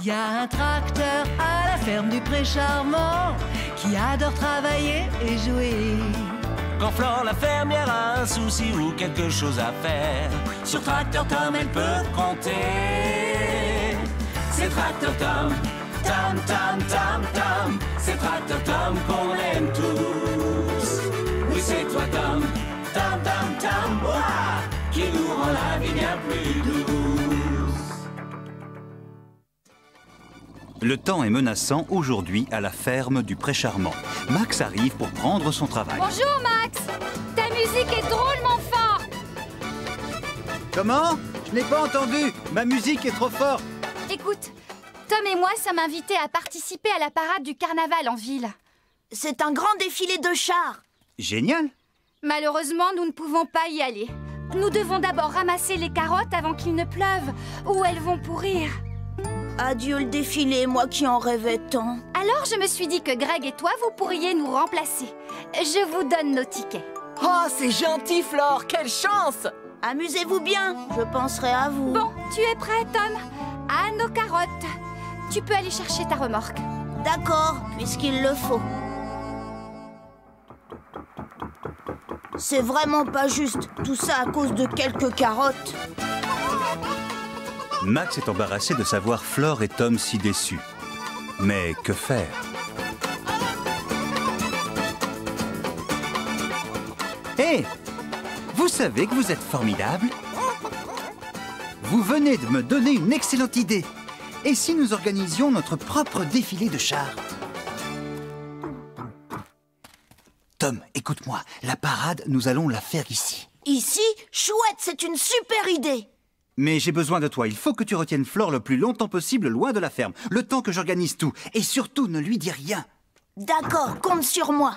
Il y a un tracteur à la ferme du Pré Charmant qui adore travailler et jouer. Quand Flore la fermière a un souci ou quelque chose à faire, sur Tracteur Tom elle peut compter. C'est Tracteur Tom, Tom, Tom, Tom, Tom. C'est Tracteur Tom qu'on aime tous. Oui, c'est toi Tom, Tom, Tom, Tom, ouah, qui nous rend la vie bien plus douce. Le temps est menaçant aujourd'hui à la ferme du Pré Charmant. Max arrive pour prendre son travail. Bonjour Max. Ta musique est drôlement forte. Comment? Je n'ai pas entendu. Ma musique est trop forte. Écoute, Tom et moi sommes invités à participer à la parade du carnaval en ville. C'est un grand défilé de chars. Génial. Malheureusement, nous ne pouvons pas y aller. Nous devons d'abord ramasser les carottes avant qu'il ne pleuve, ou elles vont pourrir. Adieu le défilé, moi qui en rêvais tant. Alors je me suis dit que Greg et toi, vous pourriez nous remplacer. Je vous donne nos tickets. Oh, c'est gentil, Flore. Quelle chance! Amusez-vous bien, je penserai à vous. Bon, tu es prêt, Tom? À nos carottes. Tu peux aller chercher ta remorque. D'accord, puisqu'il le faut. C'est vraiment pas juste, tout ça à cause de quelques carottes. Max est embarrassé de savoir Flore et Tom si déçus. Mais que faire? Hé! Vous savez que vous êtes formidable? Vous venez de me donner une excellente idée. Et si nous organisions notre propre défilé de chars? Tom, écoute-moi. La parade, nous allons la faire ici. Ici? Chouette, c'est une super idée. Mais j'ai besoin de toi. Il faut que tu retiennes Flore le plus longtemps possible loin de la ferme. Le temps que j'organise tout. Et surtout, ne lui dis rien. D'accord, compte sur moi.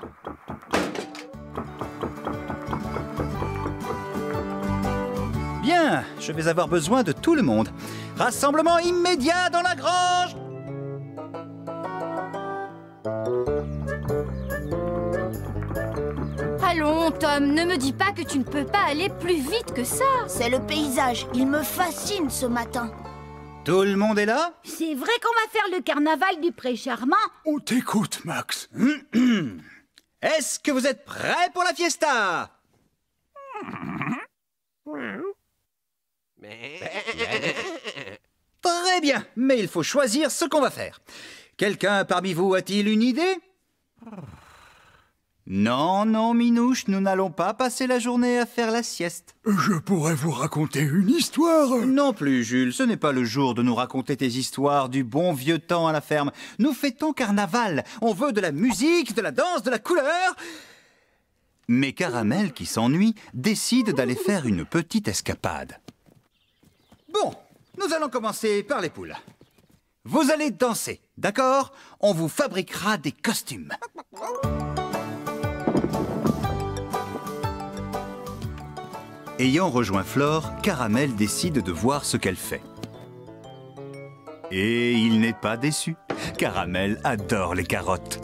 Bien, je vais avoir besoin de tout le monde. Rassemblement immédiat dans la grange! Allons, Tom, ne me dis pas que tu ne peux pas aller plus vite que ça. C'est le paysage, il me fascine ce matin. Tout le monde est là? C'est vrai qu'on va faire le carnaval du Pré Charmant? On t'écoute, Max. Est-ce que vous êtes prêts pour la fiesta? Très bien, mais il faut choisir ce qu'on va faire. Quelqu'un parmi vous a-t-il une idée? Non, non, Minouche, nous n'allons pas passer la journée à faire la sieste. Je pourrais vous raconter une histoire. Non plus, Jules, ce n'est pas le jour de nous raconter tes histoires du bon vieux temps à la ferme. Nous fêtons carnaval. On veut de la musique, de la danse, de la couleur. Mais Caramel, qui s'ennuie, décide d'aller faire une petite escapade. Bon, nous allons commencer par les poules. Vous allez danser, d'accord? On vous fabriquera des costumes. Ayant rejoint Flore, Caramel décide de voir ce qu'elle fait. Et il n'est pas déçu. Caramel adore les carottes.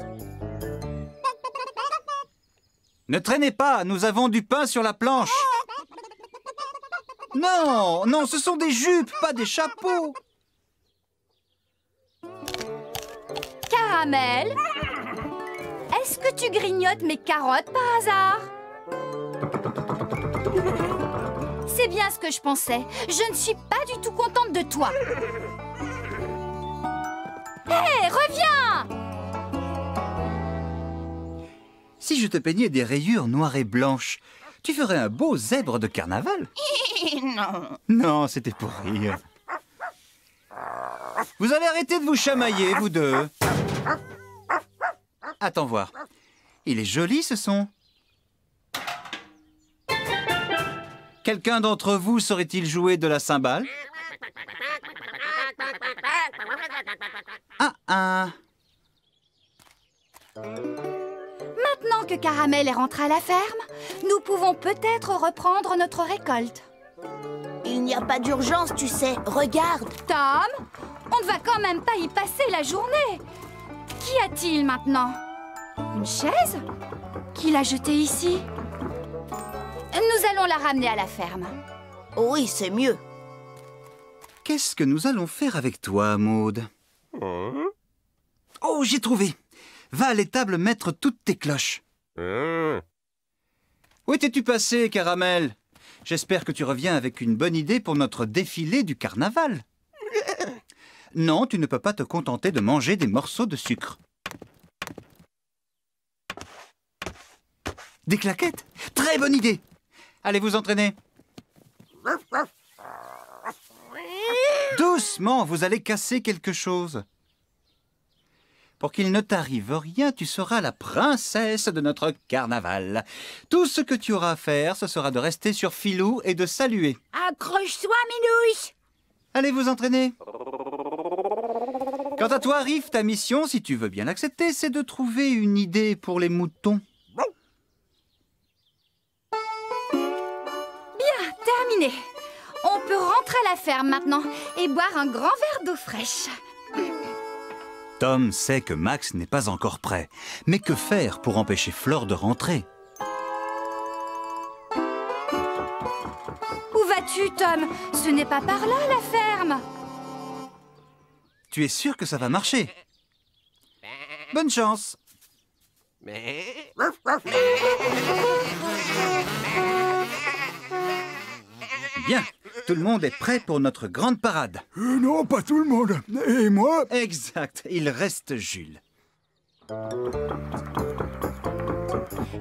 Ne traînez pas, nous avons du pain sur la planche. Non, non, ce sont des jupes, pas des chapeaux. Caramel, est-ce que tu grignotes mes carottes par hasard? C'est bien ce que je pensais. Je ne suis pas du tout contente de toi. Hé, reviens! Si je te peignais des rayures noires et blanches, tu ferais un beau zèbre de carnaval. Non. Non, c'était pour rire. Vous allez arrêter de vous chamailler, vous deux. Attends voir. Il est joli, ce son. Quelqu'un d'entre vous saurait-il jouer de la cymbale? Ah. Maintenant que Caramel est rentré à la ferme, nous pouvons peut-être reprendre notre récolte. Il n'y a pas d'urgence, tu sais. Regarde. Tom, on ne va quand même pas y passer la journée. Qu'y a-t-il maintenant? Une chaise? Qui l'a jetée ici? Nous allons la ramener à la ferme. Oui, c'est mieux. Qu'est-ce que nous allons faire avec toi, Maud? Oh, j'ai trouvé. Va à l'étable mettre toutes tes cloches. Où étais-tu passé, Caramel? J'espère que tu reviens avec une bonne idée pour notre défilé du carnaval. Non, tu ne peux pas te contenter de manger des morceaux de sucre. Des claquettes? Très bonne idée. Allez vous entraîner. Doucement, vous allez casser quelque chose. Pour qu'il ne t'arrive rien, tu seras la princesse de notre carnaval. Tout ce que tu auras à faire, ce sera de rester sur Filou et de saluer. Accroche-toi, Minouche. Allez vous entraîner. Quant à toi, Riff, ta mission, si tu veux bien l'accepter, c'est de trouver une idée pour les moutons. Bien, terminé. On peut rentrer à la ferme maintenant et boire un grand verre d'eau fraîche. Tom sait que Max n'est pas encore prêt. Mais que faire pour empêcher Flore de rentrer? Où vas-tu, Tom? Ce n'est pas par là, la ferme. Tu es sûr que ça va marcher? Bonne chance. Bien, tout le monde est prêt pour notre grande parade. Non, pas tout le monde. Et moi? Exact, il reste Jules.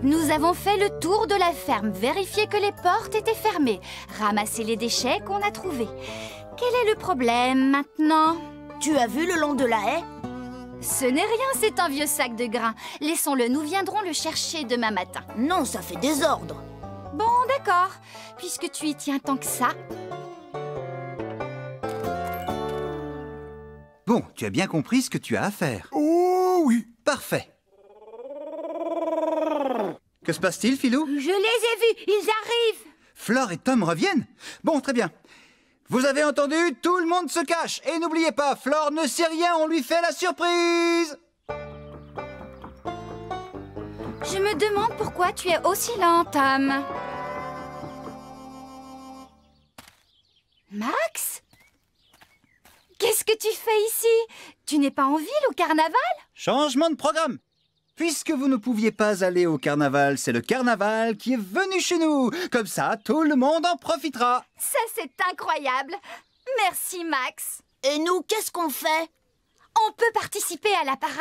Nous avons fait le tour de la ferme, vérifié que les portes étaient fermées, ramassé les déchets qu'on a trouvés. Quel est le problème maintenant? Tu as vu le long de la haie? Ce n'est rien, c'est un vieux sac de grains. Laissons-le, nous viendrons le chercher demain matin. Non, ça fait désordre. Bon, d'accord, puisque tu y tiens tant que ça. Bon, tu as bien compris ce que tu as à faire. Oh oui. Parfait. Que se passe-t-il, Filou? Je les ai vus, ils arrivent. Flore et Tom reviennent? Bon, très bien. Vous avez entendu? Tout le monde se cache. Et n'oubliez pas, Flore ne sait rien, on lui fait la surprise. Je me demande pourquoi tu es aussi lent, Tom. Max? Qu'est-ce que tu fais ici? Tu n'es pas en ville au carnaval? Changement de programme. Puisque vous ne pouviez pas aller au carnaval, c'est le carnaval qui est venu chez nous. Comme ça, tout le monde en profitera. Ça, c'est incroyable. Merci, Max. Et nous, qu'est-ce qu'on fait? On peut participer à la parade?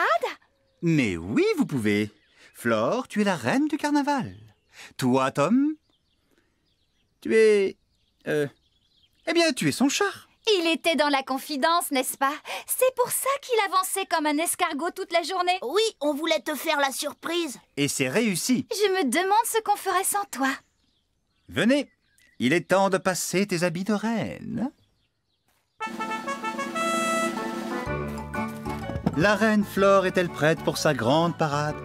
Mais oui, vous pouvez. Flore, tu es la reine du carnaval. Toi, Tom, tu es... Eh bien, tu es son chat. Il était dans la confidence, n'est-ce pas? C'est pour ça qu'il avançait comme un escargot toute la journée. Oui, on voulait te faire la surprise. Et c'est réussi. Je me demande ce qu'on ferait sans toi. Venez, il est temps de passer tes habits de reine. La reine Flore est-elle prête pour sa grande parade?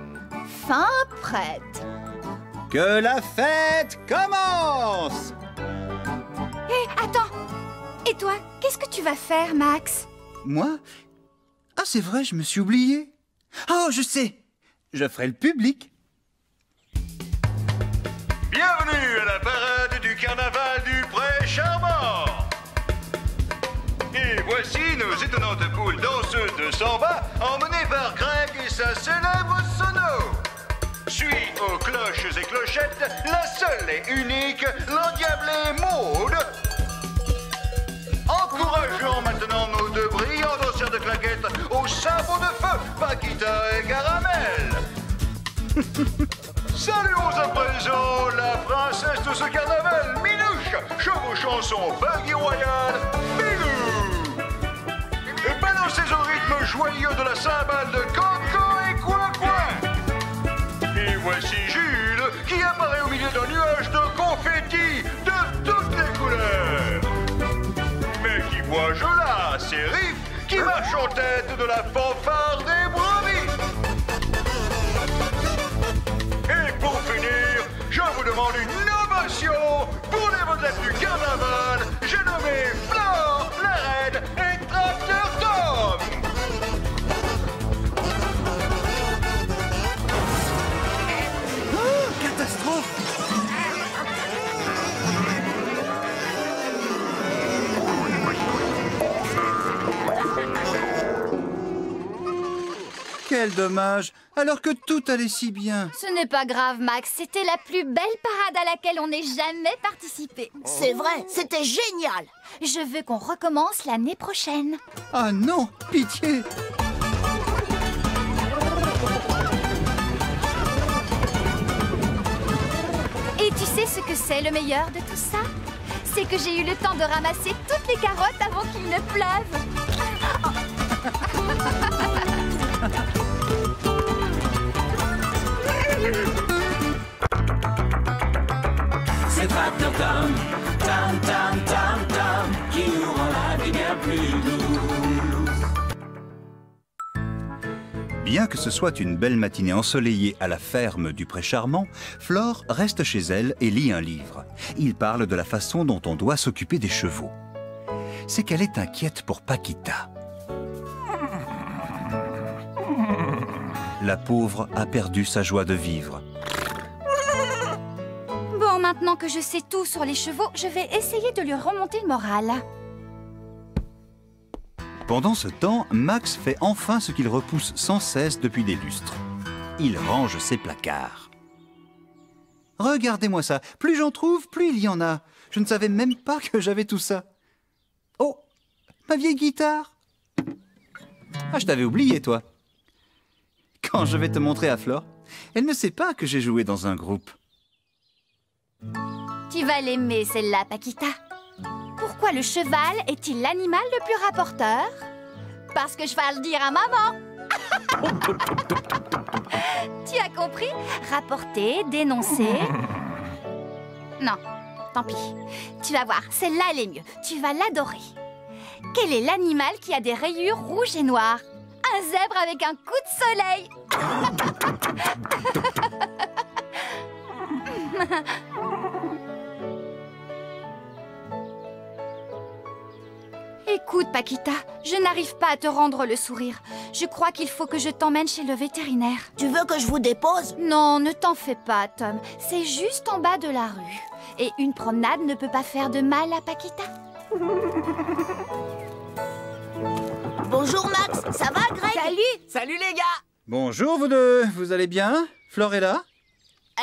Fin prête. Que la fête commence! Hé, attends! Et toi, qu'est-ce que tu vas faire, Max? Moi? Ah, c'est vrai, je me suis oublié. Oh, je sais! Je ferai le public. Bienvenue à la parade du carnaval du Pré Charmant. Et voici nos étonnantes poules danseuses de samba, emmenées par Greg et sa célèbre sono. Suis aux cloches et clochettes la seule et unique, l'endiablée Maud. Encourageons maintenant nos deux brillants danseurs de claquettes au sabot de feu, Paquita et Caramel. Saluons à présent la princesse de ce carnaval, Minouche, chevauchant son buggy royal, Milou. Et balancez au rythme joyeux de la cymbale de Coco et Coin. Et voici Jules qui apparaît au milieu d'un nuage de confettis de toutes les couleurs. Mais qui vois-je là? C'est Riff qui marche en tête de la fanfare des brebis. Et pour finir, je vous demande une ovation pour les vedettes du carnaval. J'ai nommé Flore, la reine et Tracteur Tom. Oh, catastrophe! Quel dommage, alors que tout allait si bien. Ce n'est pas grave, Max. C'était la plus belle parade à laquelle on ait jamais participé. C'est vrai, c'était génial. Je veux qu'on recommence l'année prochaine. Ah non, pitié. Et tu sais ce que c'est le meilleur de tout ça? C'est que j'ai eu le temps de ramasser toutes les carottes avant qu'il ne pleuve. C'est Tracteur Tom, Tom, Tom, Tom, Tom, qui nous rend la vie bien plus douce. Bien que ce soit une belle matinée ensoleillée à la ferme du Pré Charmant, Flore reste chez elle et lit un livre. Il parle de la façon dont on doit s'occuper des chevaux. C'est qu'elle est inquiète pour Paquita. La pauvre a perdu sa joie de vivre. Bon, maintenant que je sais tout sur les chevaux, je vais essayer de lui remonter le moral. Pendant ce temps, Max fait enfin ce qu'il repousse sans cesse depuis des lustres. Il range ses placards. Regardez-moi ça, plus j'en trouve, plus il y en a. Je ne savais même pas que j'avais tout ça. Oh, ma vieille guitare. Ah, je t'avais oublié, toi. Quand je vais te montrer à Flore, elle ne sait pas que j'ai joué dans un groupe. Tu vas l'aimer, celle-là, Paquita. Pourquoi le cheval est-il l'animal le plus rapporteur? Parce que je vais le dire à maman. Tu as compris? Rapporter, dénoncer... Non, tant pis. Tu vas voir, celle-là, elle est mieux. Tu vas l'adorer. Quel est l'animal qui a des rayures rouges et noires? Un zèbre avec un coup de soleil. Écoute, Paquita, je n'arrive pas à te rendre le sourire. Je crois qu'il faut que je t'emmène chez le vétérinaire. Tu veux que je vous dépose? Non, ne t'en fais pas, Tom. C'est juste en bas de la rue. Et une promenade ne peut pas faire de mal à Paquita. Bonjour Max, ça va Greg? Salut! Salut les gars! Bonjour vous deux, vous allez bien? Flore est là?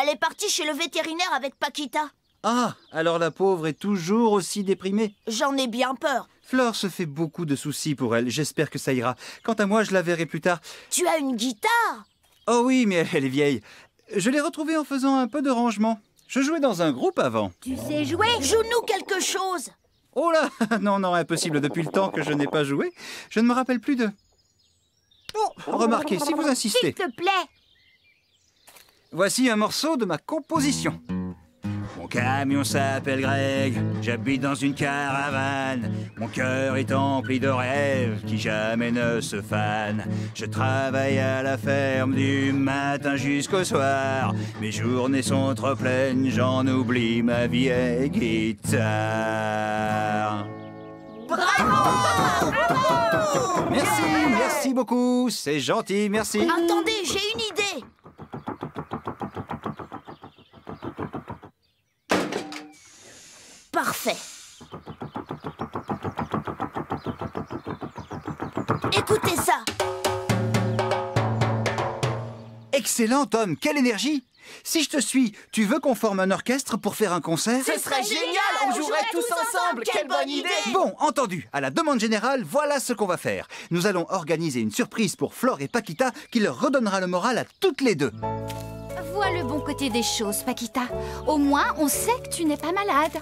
Elle est partie chez le vétérinaire avec Paquita. Ah, alors la pauvre est toujours aussi déprimée. J'en ai bien peur. Flore se fait beaucoup de soucis pour elle, j'espère que ça ira. Quant à moi, je la verrai plus tard. Tu as une guitare? Oh oui, mais elle est vieille. Je l'ai retrouvée en faisant un peu de rangement. Je jouais dans un groupe avant. Tu sais jouer? Joue-nous quelque chose. Oh là, non, impossible, depuis le temps que je n'ai pas joué, je ne me rappelle plus de... Oh, remarquez, si vous insistez. S'il te plaît. Voici un morceau de ma composition. Mon camion s'appelle Greg, j'habite dans une caravane. Mon cœur est empli de rêves qui jamais ne se fanent. Je travaille à la ferme du matin jusqu'au soir. Mes journées sont trop pleines, j'en oublie ma vieille guitare. Bravo! Bravo! Merci beaucoup, c'est gentil, merci. Attendez, j'ai une idée. Parfait. Écoutez ça. Excellent, Tom, quelle énergie! Si je te suis, tu veux qu'on forme un orchestre pour faire un concert? Ce serait génial! On jouerait tous ensemble! Quelle bonne idée! Bon, entendu. À la demande générale, voilà ce qu'on va faire. Nous allons organiser une surprise pour Flore et Paquita qui leur redonnera le moral à toutes les deux. Vois le bon côté des choses, Paquita. Au moins, on sait que tu n'es pas malade.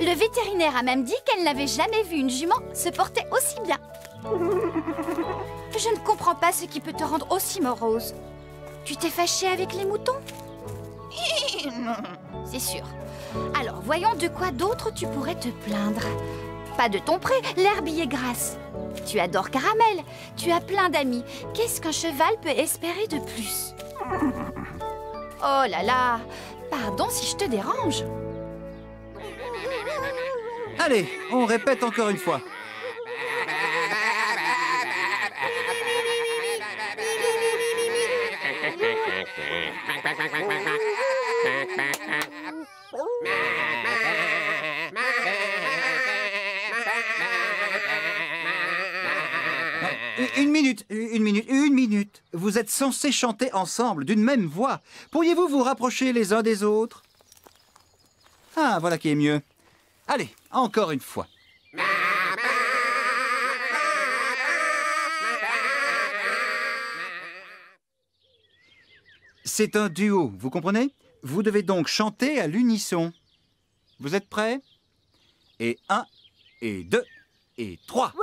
Le vétérinaire a même dit qu'elle n'avait jamais vu une jument se porter aussi bien. Je ne comprends pas ce qui peut te rendre aussi morose. Tu t'es fâchée avec les moutons? C'est sûr. Alors, voyons de quoi d'autre tu pourrais te plaindre. Pas de ton pré, l'herbe y est grasse. Tu adores Caramel, tu as plein d'amis. Qu'est-ce qu'un cheval peut espérer de plus? Oh là là, pardon si je te dérange. Allez, on répète encore une fois. Une minute. Vous êtes censés chanter ensemble, d'une même voix. Pourriez-vous vous rapprocher les uns des autres? Ah, voilà qui est mieux. Allez, encore une fois. C'est un duo, vous comprenez? Vous devez donc chanter à l'unisson. Vous êtes prêts? Et 1, et 2, et 3.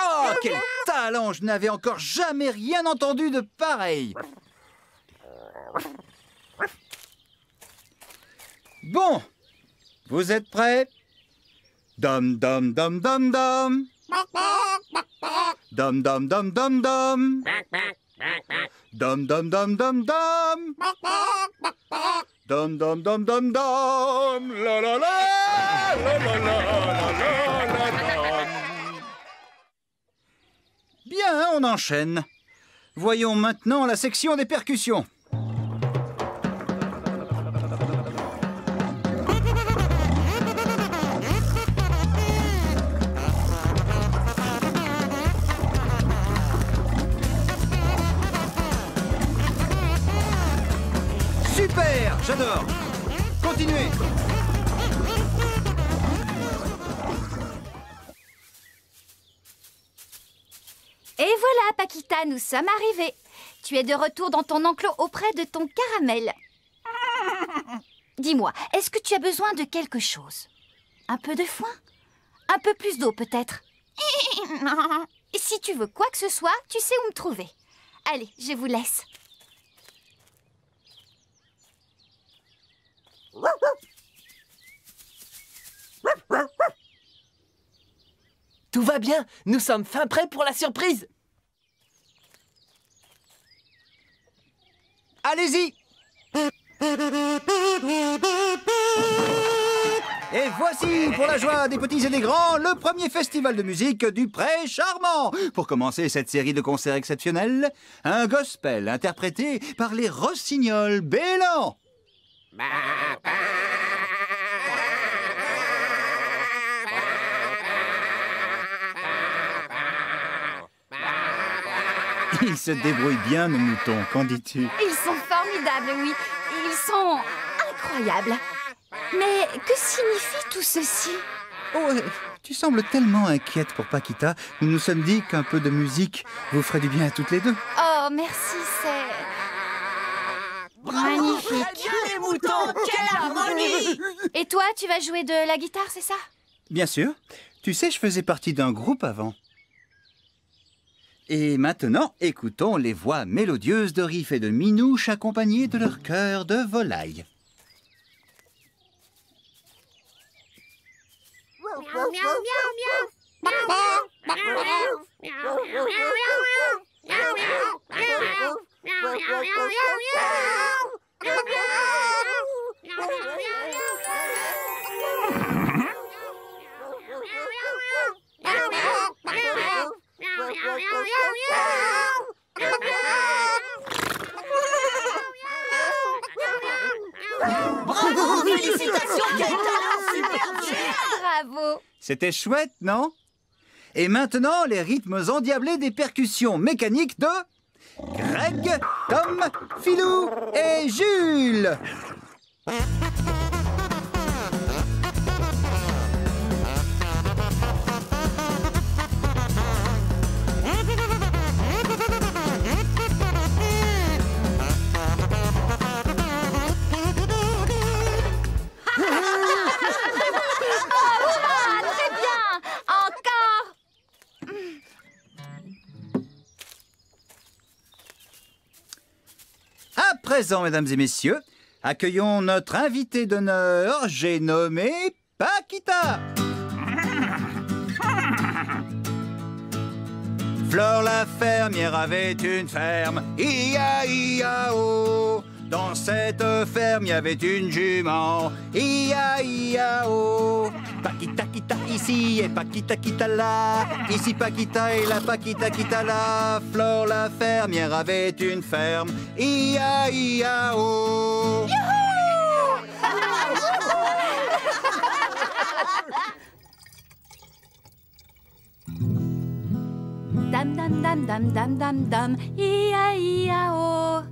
Oh, quel talent! Je n'avais encore jamais rien entendu de pareil. Bon, vous êtes prêts? Dom dom dom dom dom. Dom dom dom dom dom. Dom dom dom dom dom. Dom dom dom dom dom. La la la la la la la la la. Bien, on enchaîne. Voyons maintenant la section des percussions. Super, j'adore. Continuez. Et voilà, Paquita, nous sommes arrivés. Tu es de retour dans ton enclos auprès de ton caramel. Dis-moi, est-ce que tu as besoin de quelque chose? Un peu de foin? Un peu plus d'eau, peut-être? Si tu veux quoi que ce soit, tu sais où me trouver. Allez, je vous laisse. Tout va bien, nous sommes fin prêts pour la surprise. Allez-y. Et voici, pour la joie des petits et des grands, le premier festival de musique du Pré Charmant. Pour commencer cette série de concerts exceptionnels, un gospel interprété par les Rossignols Bellants. Ils se débrouillent bien, nos moutons, qu'en dis-tu? Ils sont formidables, oui. Ils sont incroyables. Mais que signifie tout ceci? Oh, tu sembles tellement inquiète pour Paquita. Nous nous sommes dit qu'un peu de musique vous ferait du bien à toutes les deux. Oh, merci, c'est... magnifique. Très bien, les moutons, quelle harmonie! Et toi, tu vas jouer de la guitare, c'est ça? Bien sûr. Tu sais, je faisais partie d'un groupe avant. Et maintenant, écoutons les voix mélodieuses de Riff et de Minouche accompagnées de leur chœur de volaille. Bravo, félicitations, quel talent, super, Bravo. C'était chouette, non? Et maintenant, les rythmes endiablés des percussions mécaniques de Greg, Tom, Philou et Jules. À présent, mesdames et messieurs, accueillons notre invité d'honneur, j'ai nommé Paquita. Flore la fermière avait une ferme, I-A-I-A-O. Dans cette ferme, il y avait une jument, I-A-I-A-O. Paquita, quita ici et Paquita, quita là. Ici Paquita et là Paquita, quita là. Flore la fermière avait une ferme, I-A-I-A-O. dam dam dam dam dam dam, ia-ia-o.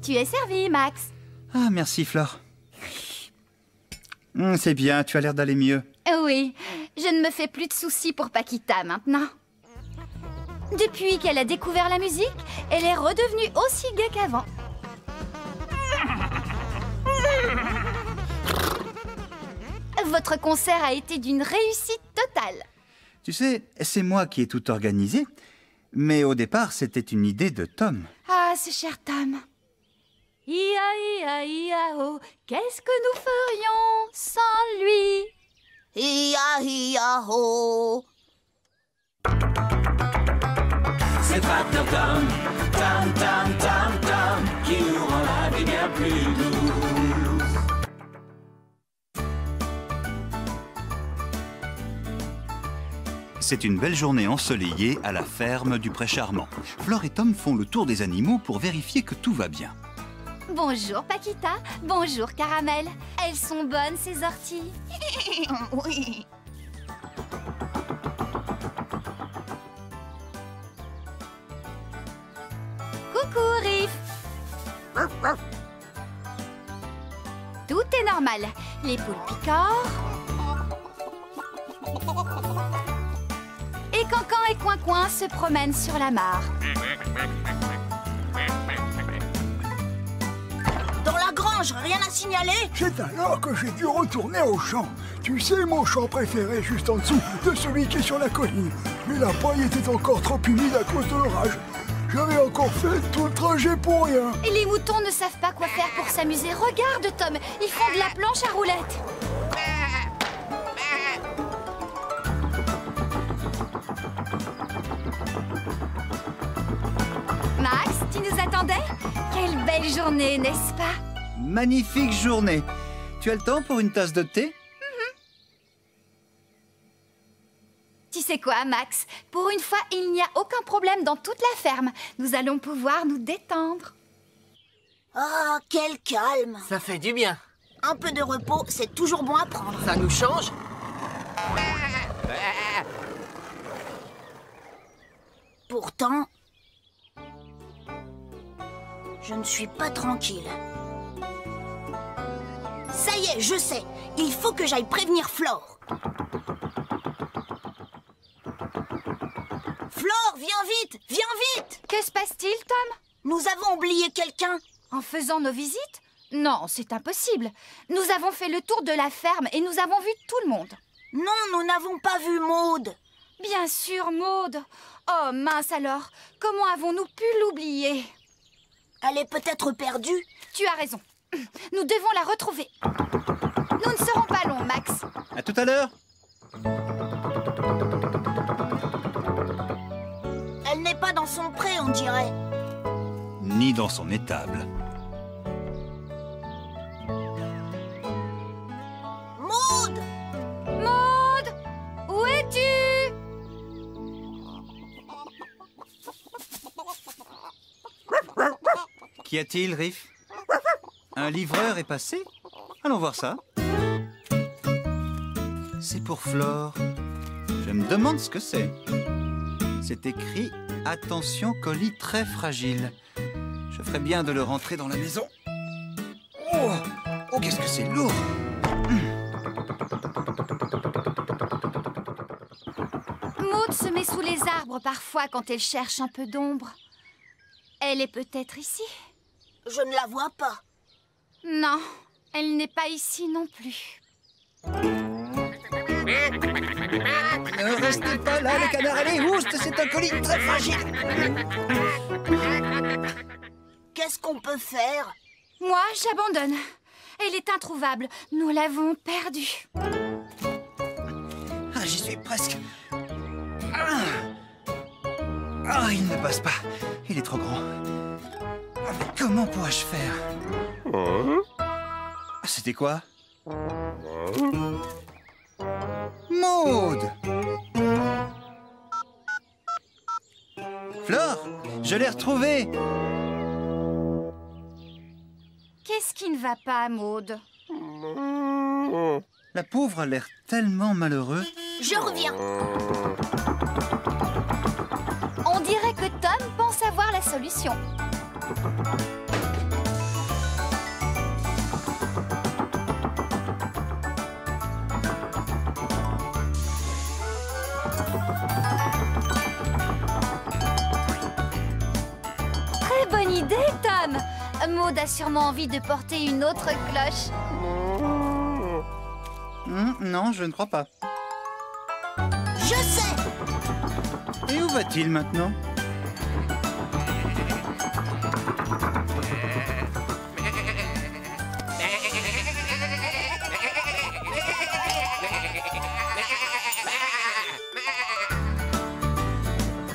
Tu es servi, Max. Ah, merci, Flore. C'est bien, tu as l'air d'aller mieux. Oui, je ne me fais plus de soucis pour Paquita maintenant. Depuis qu'elle a découvert la musique, elle est redevenue aussi gaie qu'avant. Votre concert a été d'une réussite totale. Tu sais, c'est moi qui ai tout organisé, mais au départ, c'était une idée de Tom. Ah, ce cher Tom. Ia-ia-ia-o, qu'est-ce que nous ferions sans lui? Ia-ia-ho. C'est Tracteur Tom, Tom, Tom, Tom, Tom, qui nous rend la vie bien plus douce. C'est une belle journée ensoleillée à la ferme du Pré Charmant. Flore et Tom font le tour des animaux pour vérifier que tout va bien. Bonjour Paquita, bonjour Caramel. Elles sont bonnes ces orties. Oui. Coucou Riff. Tout est normal. Les poules picorent. Et Cancan et Coin-Coin se promènent sur la mare. Dans la grange, rien à signaler? C'est alors que j'ai dû retourner au champ. Tu sais, mon champ préféré juste en dessous de celui qui est sur la colline. Mais la paille était encore trop humide à cause de l'orage. J'avais encore fait tout le trajet pour rien. Et les moutons ne savent pas quoi faire pour s'amuser. Regarde Tom, ils font de la planche à roulettes. Max, tu nous attendais? Quelle belle journée, n'est-ce pas? Magnifique journée. Tu as le temps pour une tasse de thé? Tu sais quoi, Max? Pour une fois, il n'y a aucun problème dans toute la ferme. Nous allons pouvoir nous détendre. Ah, quel calme. Ça fait du bien. Un peu de repos, c'est toujours bon à prendre. Ça nous change. Pourtant, je ne suis pas tranquille. Ça y est, je sais. Il faut que j'aille prévenir Flore. Flore, viens vite, viens vite! Que se passe-t-il, Tom? Nous avons oublié quelqu'un. En faisant nos visites? Non, c'est impossible. Nous avons fait le tour de la ferme et nous avons vu tout le monde. Non, nous n'avons pas vu Maude. Bien sûr, Maude. Oh mince alors, comment avons-nous pu l'oublier? Elle est peut-être perdue. Tu as raison. Nous devons la retrouver. Nous ne serons pas longs, Max. À tout à l'heure. Elle n'est pas dans son pré, on dirait. Ni dans son étable. Maude! Maude! Où es-tu? Qu'y a-t-il, Riff? Un livreur est passé? Allons voir ça. C'est pour Flore. Je me demande ce que c'est. C'est écrit « Attention, colis très fragile ». Je ferais bien de le rentrer dans la maison. Oh, oh, qu'est-ce que c'est lourd! Maude se met sous les arbres parfois quand elle cherche un peu d'ombre. Elle est peut-être ici? Je ne la vois pas. Non, elle n'est pas ici non plus. Ne restez pas là, les canards, allez, oust, c'est un colis très fragile. Qu'est-ce qu'on peut faire? Moi, j'abandonne. Elle est introuvable. Nous l'avons perdue. Ah, j'y suis presque. Ah, il ne passe pas. Il est trop grand. Ah, mais comment pourrais-je faire? C'était quoi? Maude! Flore, je l'ai retrouvé! Qu'est-ce qui ne va pas, Maude? La pauvre a l'air tellement malheureuse. Je reviens. On dirait savoir la solution. Très bonne idée, Tom. Maud a sûrement envie de porter une autre cloche. Non, je ne crois pas. Je sais! Et où va-t-il maintenant?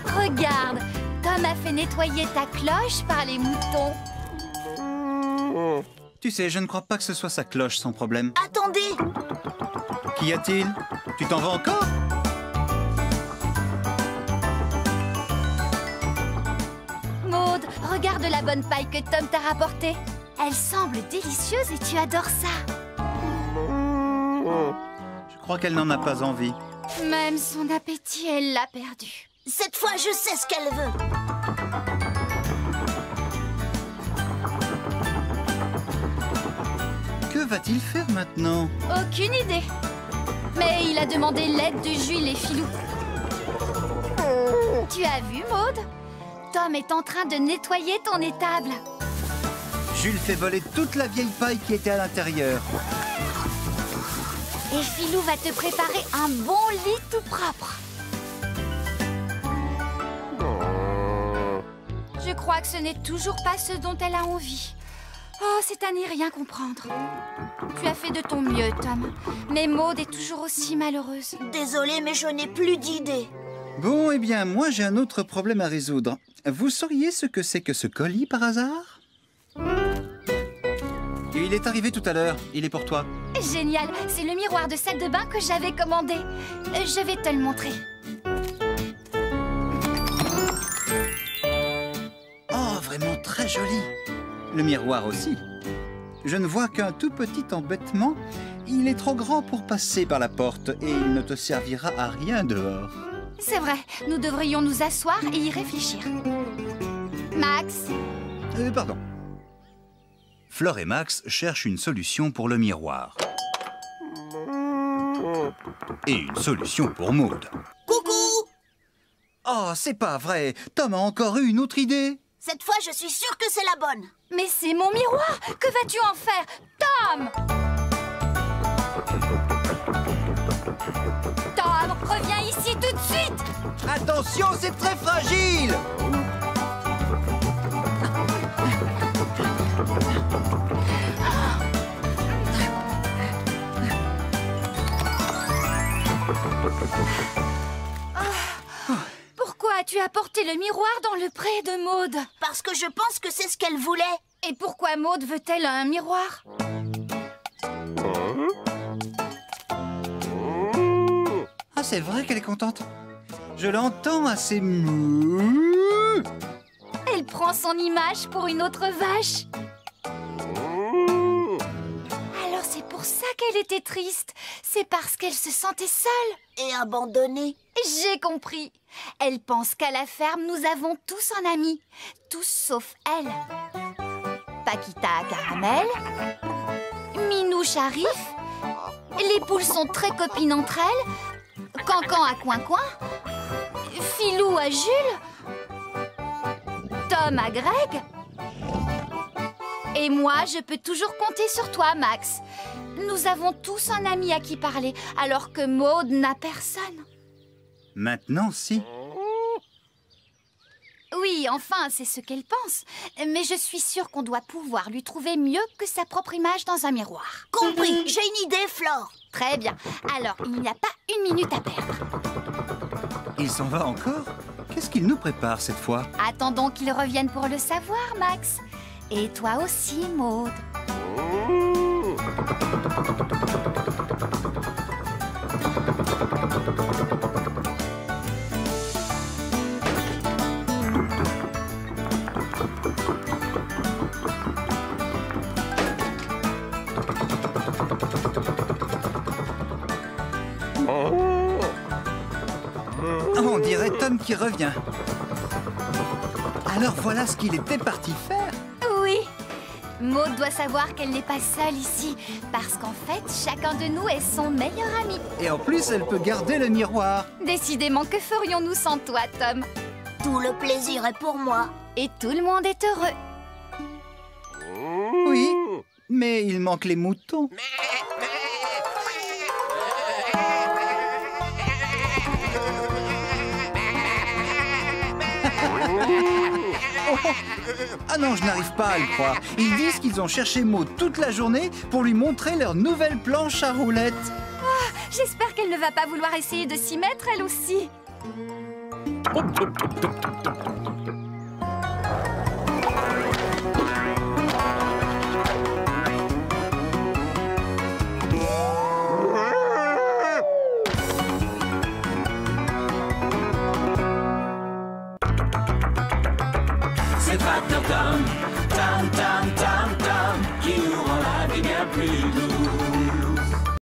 Regarde, Tom a fait nettoyer ta cloche par les moutons. Tu sais, je ne crois pas que ce soit sa cloche sans problème. Attendez! Qu'y a-t-il? Tu t'en vas encore? Maud, regarde la bonne paille que Tom t'a rapportée. Elle semble délicieuse et tu adores ça. Je crois qu'elle n'en a pas envie. Même son appétit, elle l'a perdu. Cette fois, je sais ce qu'elle veut. Que va-t-il faire maintenant? Aucune idée. Mais il a demandé l'aide de Jules et Philou. Tu as vu, Maud? Tom est en train de nettoyer ton étable. Jules fait voler toute la vieille paille qui était à l'intérieur. Et Philou va te préparer un bon lit tout propre. Je crois que ce n'est toujours pas ce dont elle a envie. Oh, c'est à n'y rien comprendre. Tu as fait de ton mieux, Tom. Mais Maud est toujours aussi malheureuse. Désolée, mais je n'ai plus d'idée. Bon, eh bien, moi j'ai un autre problème à résoudre. Vous sauriez ce que c'est que ce colis par hasard? Il est arrivé tout à l'heure, il est pour toi. Génial, c'est le miroir de salle de bain que j'avais commandé. Je vais te le montrer. Oh, vraiment très joli. Le miroir aussi. Je ne vois qu'un tout petit embêtement. Il est trop grand pour passer par la porte et il ne te servira à rien dehors. C'est vrai, nous devrions nous asseoir et y réfléchir. Max? Pardon. Flore et Max cherchent une solution pour le miroir. Et une solution pour Maud. Coucou! Oh, c'est pas vrai. Tom a encore eu une autre idée. Cette fois, je suis sûre que c'est la bonne. Mais c'est mon miroir! Que vas-tu en faire, Tom? Tom, reviens ici tout de suite! Attention, c'est très fragile! Pourquoi as-tu apporté le miroir dans le pré de Maud? Parce que je pense que c'est ce qu'elle voulait. Et pourquoi Maud veut-elle un miroir? Ah, c'est vrai qu'elle est contente. Je l'entends assez mou. Elle prend son image pour une autre vache. Alors c'est pour ça qu'elle était triste. C'est parce qu'elle se sentait seule. Et abandonnée. J'ai compris. Elle pense qu'à la ferme, nous avons tous un ami. Tous sauf elle. Paquita à Caramel. Minouche à Riff. Les poules sont très copines entre elles. Cancan à Coin-Coin. Filou à Jules. Tom à Greg. Et moi, je peux toujours compter sur toi, Max. Nous avons tous un ami à qui parler, alors que Maud n'a personne. Maintenant, si. Oui, enfin, c'est ce qu'elle pense. Mais je suis sûre qu'on doit pouvoir lui trouver mieux que sa propre image dans un miroir. Compris, j'ai une idée, Flore. Très bien. Alors, il n'y a pas une minute à perdre. Il s'en va encore? Qu'est-ce qu'il nous prépare cette fois? Attendons qu'il revienne pour le savoir, Max. Et toi aussi, Maud. On dirait Tom qui revient. Alors voilà ce qu'il était parti faire. Oui. Maud doit savoir qu'elle n'est pas seule ici, parce qu'en fait, chacun de nous est son meilleur ami. Et en plus, elle peut garder le miroir. Décidément, que ferions-nous sans toi, Tom? Tout le plaisir est pour moi. Et tout le monde est heureux. Oui, mais il manque les moutons. Ah non, je n'arrive pas à le croire. Ils disent qu'ils ont cherché Maud toute la journée pour lui montrer leur nouvelle planche à roulettes. Oh, j'espère qu'elle ne va pas vouloir essayer de s'y mettre, elle aussi. C'est Tracteur Tom, Tom, Tom,